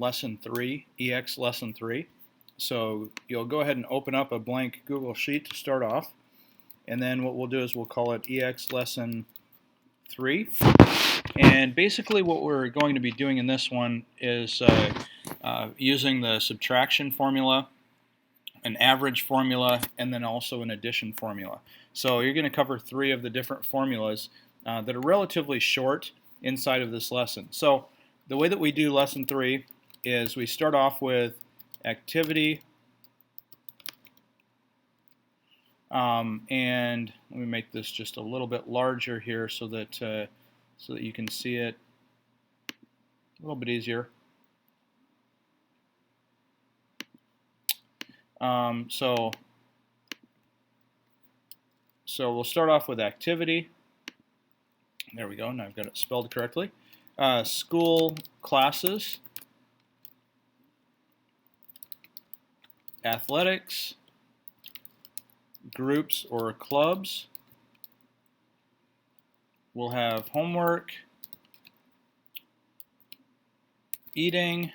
Lesson 3, EX Lesson 3. So you'll go ahead and open up a blank Google Sheet to start off, and then what we'll do is we'll call it EX Lesson 3. And basically what we're going to be doing in this one is using the subtraction formula, an average formula, and then also an addition formula. So you're going to cover 3 of the different formulas that are relatively short inside of this lesson. So the way that we do Lesson 3 is we start off with activity, and let me make this just a little bit larger here so that you can see it a little bit easier. So we'll start off with activity. There we go. Now I've got it spelled correctly. School classes, athletics, groups or clubs. We'll have homework, eating,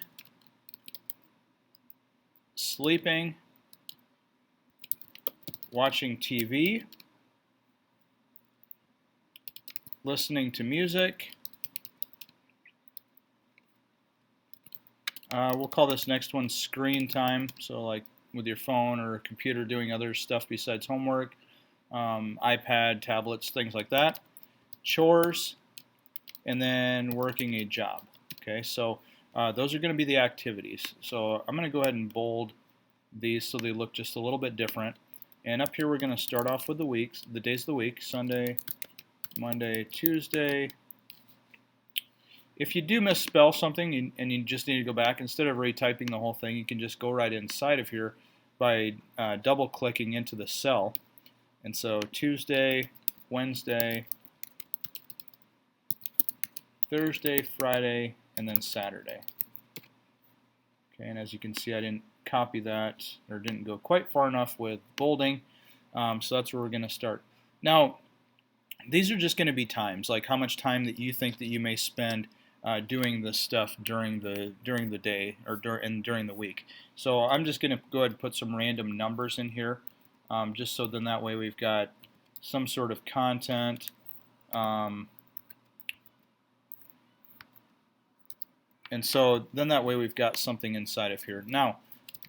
sleeping, watching TV, listening to music. We'll call this next one screen time, so like with your phone or a computer doing other stuff besides homework, iPad, tablets, things like that. Chores, and then working a job. Okay, so those are going to be the activities. So I'm going to go ahead and bold these so they look just a little bit different. And up here we're going to start off with the weeks, the days of the week: Sunday, Monday, Tuesday. If you do misspell something and you just need to go back, instead of retyping the whole thing, you can just go right inside of here by double-clicking into the cell. And so Tuesday, Wednesday, Thursday, Friday, and then Saturday. Okay, and as you can see, I didn't copy that, or didn't go quite far enough with bolding, so that's where we're going to start. Now, these are just going to be times, like how much time that you think that you may spend doing this stuff during the day or during the week. So I'm just going to go ahead and put some random numbers in here, just so then that way we've got some sort of content. And so then that way we've got something inside of here. Now,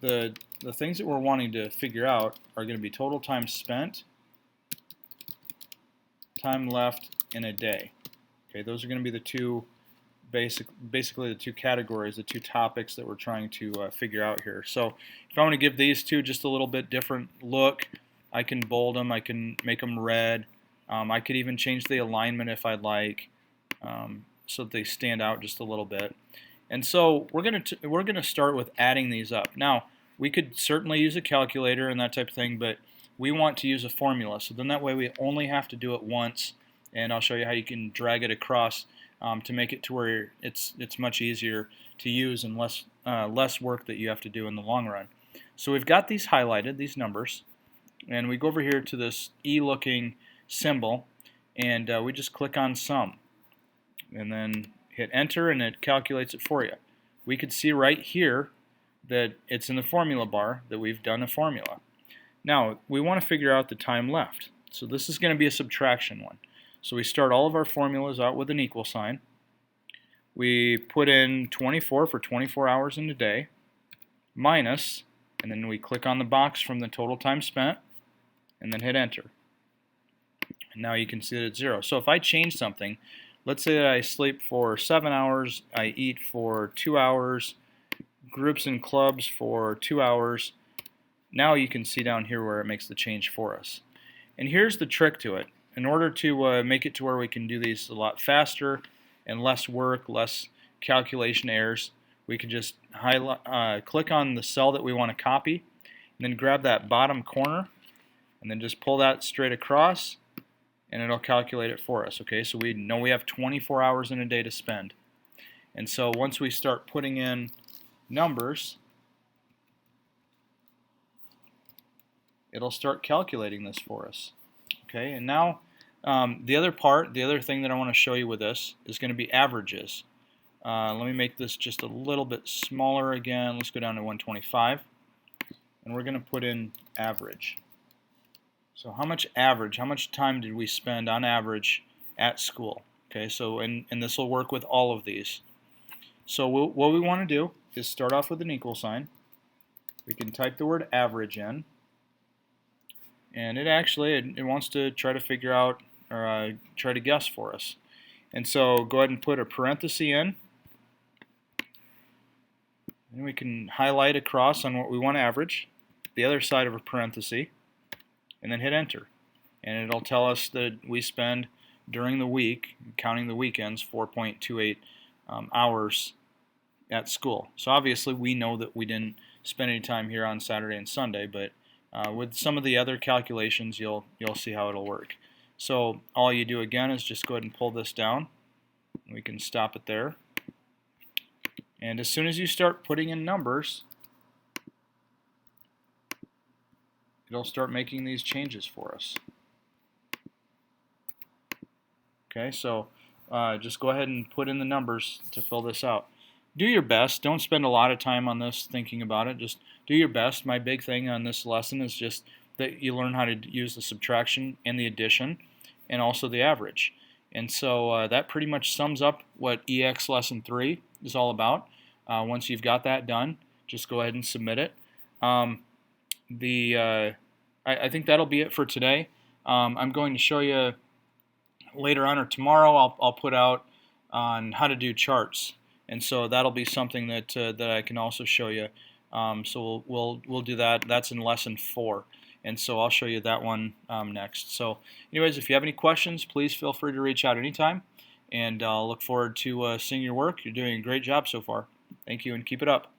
the things that we're wanting to figure out are going to be total time spent, time left in a day. Okay, those are going to be the two basically the two categories, the two topics that we're trying to figure out here. So if I want to give these two just a little bit different look, I can bold them, I can make them red, I could even change the alignment if I'd like, so that they stand out just a little bit. And so we're gonna start with adding these up. Now, we could certainly use a calculator and that type of thing, but we want to use a formula. So then that way we only have to do it once, and I'll show you how you can drag it across to make it to where it's much easier to use and less work that you have to do in the long run. So we've got these highlighted, these numbers, and we go over here to this E-looking symbol, and we just click on sum, and then hit enter, and it calculates it for you. We could see right here that it's in the formula bar that we've done a formula. Now we want to figure out the time left. So this is going to be a subtraction one. So we start all of our formulas out with an equal sign. We put in 24 for 24 hours in a day, minus, and then we click on the box from the total time spent, and then hit enter. And now you can see that it's 0. So if I change something, let's say that I sleep for 7 hours, I eat for 2 hours, groups and clubs for 2 hours. Now you can see down here where it makes the change for us. And here's the trick to it. In order to make it to where we can do these a lot faster and less work, less calculation errors, we can just click on the cell that we want to copy, and then grab that bottom corner, and then just pull that straight across, and it'll calculate it for us. Okay, so we know we have 24 hours in a day to spend. And so once we start putting in numbers, it'll start calculating this for us. Okay, and now the other thing that I want to show you with this is going to be averages. Let me make this just a little bit smaller again. Let's go down to 125. And we're going to put in average. So how much time did we spend on average at school? Okay, so and this will work with all of these. So what we want to do is start off with an equal sign. We can type the word average in, and it wants to try to figure out or try to guess for us. And so go ahead and put a parenthesis in, and we can highlight across on what we want to average, the other side of a parenthesis, and then hit enter. And it'll tell us that we spend during the week, counting the weekends, 4.28 hours at school. So obviously we know that we didn't spend any time here on Saturday and Sunday, but with some of the other calculations you'll see how it'll work. So all you do again is just go ahead and pull this down. We can stop it there. And as soon as you start putting in numbers, it'll start making these changes for us. Okay, so just go ahead and put in the numbers to fill this out. Do your best. Don't spend a lot of time on this thinking about it. Just do your best. My big thing on this lesson is just that you learn how to use the subtraction and the addition and also the average. And so that pretty much sums up what ExLesson3 is all about. Once you've got that done, just go ahead and submit it. I think that'll be it for today. I'm going to show you later on or tomorrow. I'll put out on how to do charts, and so that'll be something that that I can also show you. So we'll do that. That's in lesson 4, and so I'll show you that one next. So anyways, if you have any questions, please feel free to reach out anytime, and I'll look forward to seeing your work. You're doing a great job so far. Thank you, and keep it up.